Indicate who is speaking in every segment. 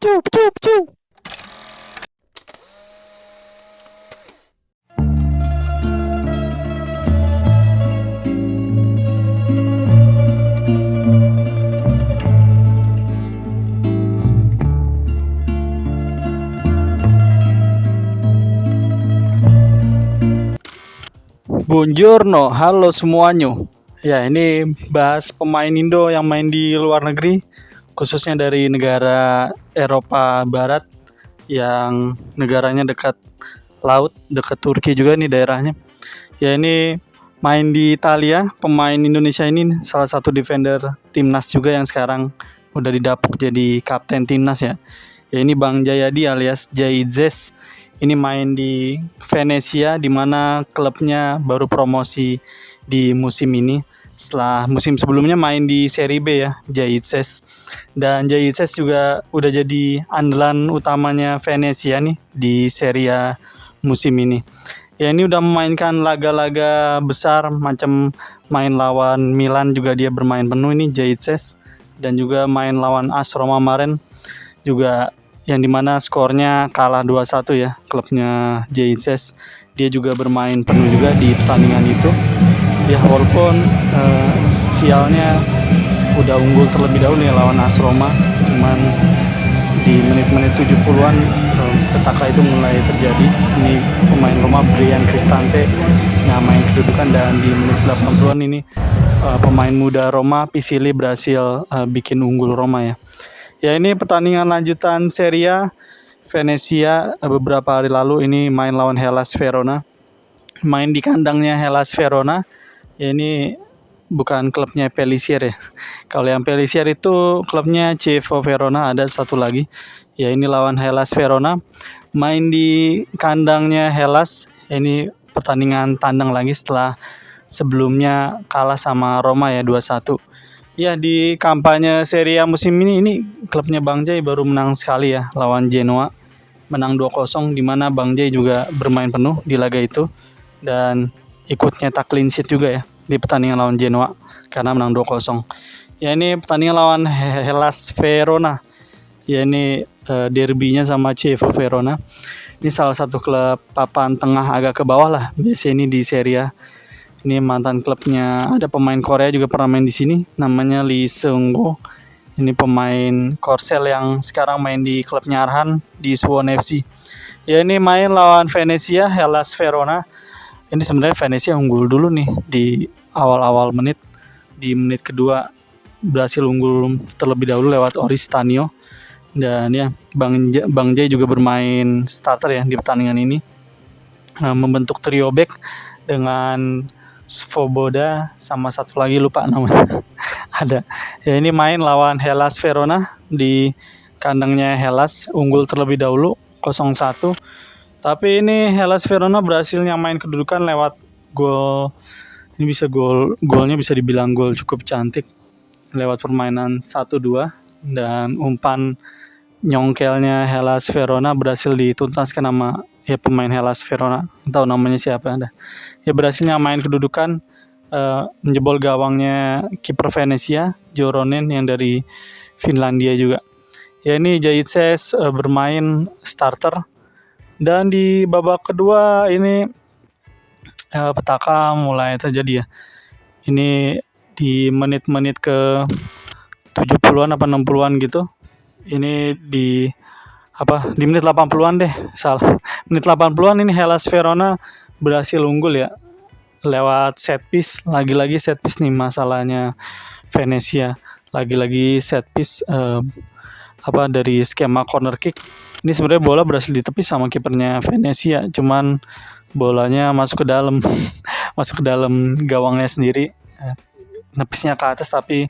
Speaker 1: Pecu, pecu, pecu. Buongiorno, halo semuanya. Ya, ini bahas pemain Indo yang main di luar negeri, khususnya dari negara Eropa Barat yang negaranya dekat laut, dekat Turki juga nih daerahnya. Ya, ini main di Italia, pemain Indonesia ini salah satu defender timnas juga yang sekarang udah didapuk jadi kapten timnas ya. Ya, ini Bang Jayadi alias Jayzes. Ini main di Venezia di mana klubnya baru promosi di musim ini. Setelah musim sebelumnya main di Serie B ya, Jayzes. Dan Jayzes juga udah jadi andalan utamanya Venezia nih di Serie A musim ini. Ya, ini udah memainkan laga-laga besar macam main lawan Milan juga dia bermain penuh ini Jayzes, dan juga main lawan AS Roma kemarin juga yang dimana skornya kalah 2-1 ya klubnya Jayzes. Dia juga bermain penuh juga di pertandingan itu ya, walaupun sialnya udah unggul terlebih dahulu ya lawan AS Roma, cuman di menit-menit 70-an petaka itu mulai terjadi. Ini pemain Roma Brian Cristante nyamain kedudukan, dan di menit 80-an ini pemain muda Roma Pisili berhasil bikin unggul Roma ya. Ya, ini pertandingan lanjutan Serie A. Venezia beberapa hari lalu ini main lawan Hellas Verona. Main di kandangnya Hellas Verona. Ya, ini bukan klubnya Pellissier ya. Kalau yang Pellissier itu klubnya Chievo Verona, ada satu lagi. Ya, ini lawan Hellas Verona. Main di kandangnya Hellas. Ini pertandingan tandang lagi setelah sebelumnya kalah sama Roma ya 2-1. Ya, di kampanye Serie A musim ini klubnya Bang Jay baru menang sekali ya lawan Genoa. Menang 2-0 di mana Bang Jay juga bermain penuh di laga itu dan ikut nyetak clean sheet juga ya di pertandingan lawan Genoa karena menang 2-0. Ya, ini pertandingan lawan Hellas Verona. Ya, ini derbynya sama Chievo Verona. Ini salah satu klub papan tengah agak ke bawah lah biasanya ini di Serie A. Ini mantan klubnya, ada pemain Korea juga pernah main di sini, namanya Lee Seung-go. Ini pemain Korsel yang sekarang main di klubnya Arhan di Suwon FC. Ya, ini main lawan Venezia, Hellas Verona. Ini sebenarnya Venezia unggul dulu nih di awal-awal menit. Di menit kedua berhasil unggul terlebih dahulu lewat Oristanio. Dan ya, Bang Jay juga bermain starter ya di pertandingan ini. Membentuk trio back dengan Svoboda sama satu lagi lupa namanya. Ada. Ya, ini main lawan Hellas Verona di kandangnya Hellas, unggul terlebih dahulu 0-1. Tapi ini Hellas Verona berhasil nyamain kedudukan lewat gol. Ini golnya bisa dibilang gol cukup cantik lewat permainan 1-2 dan umpan nyongkelnya Hellas Verona berhasil dituntaskan sama ya pemain Hellas Verona, tahu namanya siapa ada. Ya, berhasilnya main kedudukan menjebol gawangnya kiper Venezia Joronen yang dari Finlandia juga. Ya, ini Jayzes bermain starter, dan di babak kedua ini petaka mulai terjadi ya. Ini di menit-menit ke 70-an apa 60-an gitu. Ini di menit 80-an deh, salah. Menit 80-an ini Hellas Verona berhasil unggul ya lewat set piece. Lagi-lagi set piece nih masalahnya Venezia. Lagi-lagi set piece dari skema corner kick. Ini sebenarnya bola berhasil ditepis sama kipernya Venezia, cuman bolanya masuk ke dalam masuk ke dalam gawangnya sendiri. Nepisnya ke atas tapi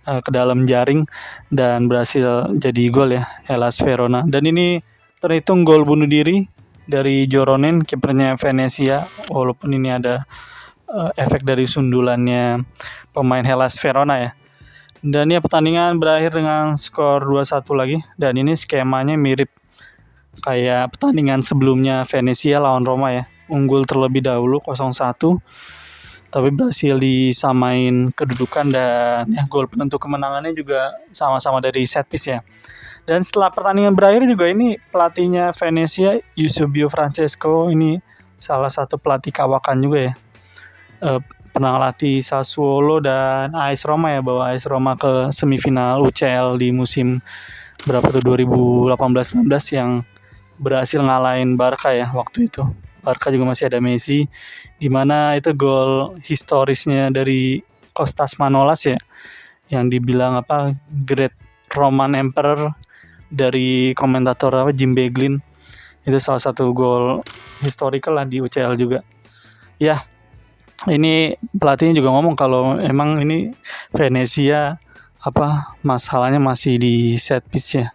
Speaker 1: ke dalam jaring dan berhasil jadi gol ya Hellas Verona. Dan ini terhitung gol bunuh diri dari Joronen kipernya Venezia, walaupun ini ada efek dari sundulannya pemain Hellas Verona ya. Dan ya, pertandingan berakhir dengan skor 2-1 lagi, dan ini skemanya mirip kayak pertandingan sebelumnya Venezia lawan Roma ya. Unggul terlebih dahulu 0-1. tapi berhasil disamain kedudukan, dan ya gol penentu kemenangannya juga sama-sama dari set piece ya. Dan setelah pertandingan berakhir juga ini pelatihnya Venezia, Eusebio Francesco, ini salah satu pelatih kawakan juga ya. Pernah latih Sassuolo dan AS Roma ya, bawa AS Roma ke semifinal UCL di musim berapa tuh 2018-19 yang berhasil ngalahin Barca ya waktu itu. Barca juga masih ada Messi, di mana itu gol historisnya dari Kostas Manolas ya, yang dibilang Great Roman Emperor dari komentator Jim Beglin. Itu salah satu gol historical lah di UCL juga. Ya, ini pelatihnya juga ngomong kalau emang ini Venezia masalahnya masih di set piece ya.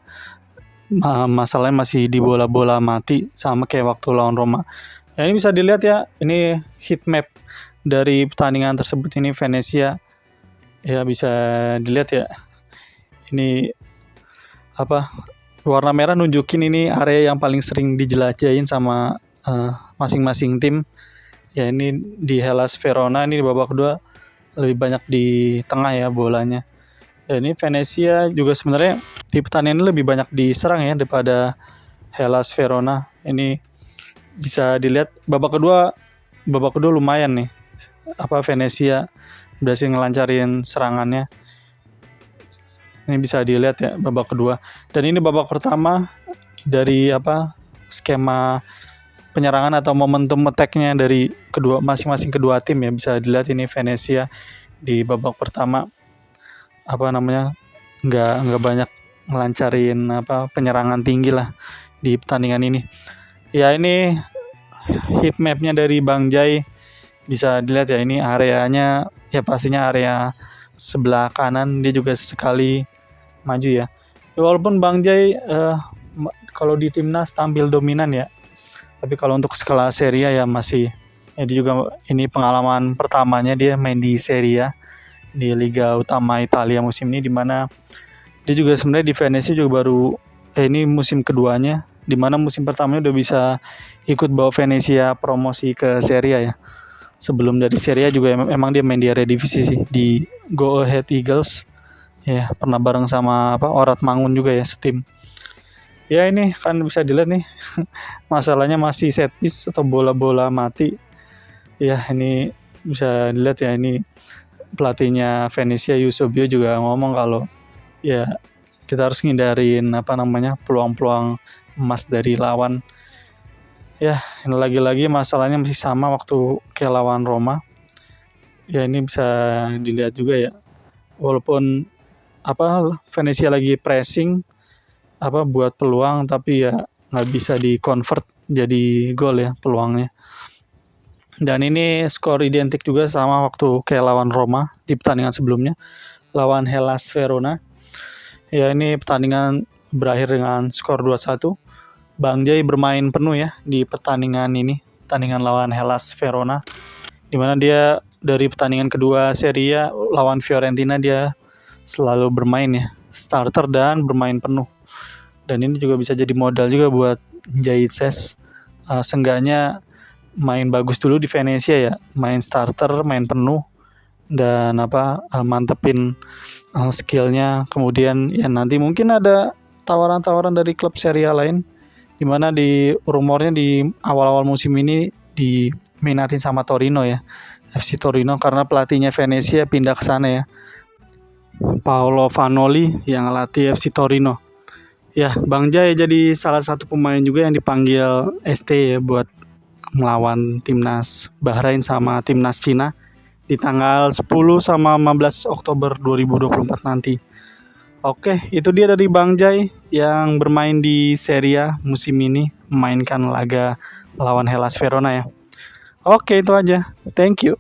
Speaker 1: Masalahnya masih di bola-bola mati sama kayak waktu lawan Roma. Ya, ini bisa dilihat ya, ini heat map dari pertandingan tersebut. Ini Venezia ya, bisa dilihat ya. Ini warna merah nunjukin ini area yang paling sering dijelajahin sama masing-masing tim. Ya, ini di Hellas Verona, ini di babak kedua lebih banyak di tengah ya bolanya. Dan ini Venezia juga sebenarnya di pertandingan ini lebih banyak diserang ya daripada Hellas Verona. Ini bisa dilihat babak kedua lumayan nih. Venezia berhasil ngelancarin serangannya. Ini bisa dilihat ya babak kedua. Dan ini babak pertama dari skema penyerangan atau momentum attack-nya dari masing-masing kedua tim ya. Bisa dilihat ini Venezia di babak pertama nggak banyak ngelancarin penyerangan tinggi lah di pertandingan ini. Ya, ini heat map-nya dari Bang Jai, bisa dilihat ya, ini areanya ya pastinya area sebelah kanan, dia juga sesekali maju ya. Walaupun Bang Jai kalau di timnas tampil dominan ya, tapi kalau untuk skala Serie A ya masih dia juga ini pengalaman pertamanya dia main di Serie A, di Liga Utama Italia musim ini, dimana dia juga sebenarnya di Venezia juga baru ini musim keduanya, dimana musim pertamanya udah bisa ikut bawa Venezia promosi ke Serie A ya. Sebelum dari Serie A juga emang dia main di Eredivisie sih, di Go Ahead Eagles ya, pernah bareng sama Orat Mangun juga ya setim. Ya, ini kan bisa dilihat nih masalahnya masih set piece atau bola-bola mati. Ya, ini bisa dilihat ya, ini pelatihnya Venezia Eusebio juga ngomong kalau ya kita harus ngindarin peluang-peluang emas dari lawan. Ya, ini lagi-lagi masalahnya masih sama waktu kayak lawan Roma. Ya, ini bisa dilihat juga ya. Walaupun Venezia lagi pressing buat peluang, tapi ya nggak bisa di convert jadi gol ya peluangnya. Dan ini skor identik juga sama waktu kayak lawan Roma di pertandingan sebelumnya lawan Hellas Verona. Ya, ini pertandingan berakhir dengan skor 2-1. Bang Jai bermain penuh ya di pertandingan ini, pertandingan lawan Hellas Verona, dimana dia dari pertandingan kedua Serie A lawan Fiorentina dia selalu bermain ya starter dan bermain penuh. Dan ini juga bisa jadi modal juga buat Jaitzes, seenggaknya main bagus dulu di Venezia ya, main starter, main penuh, dan mantepin skillnya. Kemudian ya nanti mungkin ada tawaran-tawaran dari klub Serie A lain, dimana di rumornya di awal-awal musim ini diminatin sama Torino ya, FC Torino, karena pelatihnya Venezia pindah ke sana ya, Paolo Vanoli yang latih FC Torino. Ya, Bang Jai jadi salah satu pemain juga yang dipanggil ST ya buat melawan timnas Bahrain sama timnas Cina di tanggal 10 sama 15 Oktober 2024 nanti. Oke, itu dia dari Bang Jai yang bermain di Serie A musim ini, memainkan laga melawan Hellas Verona ya. Oke, itu aja. Thank you.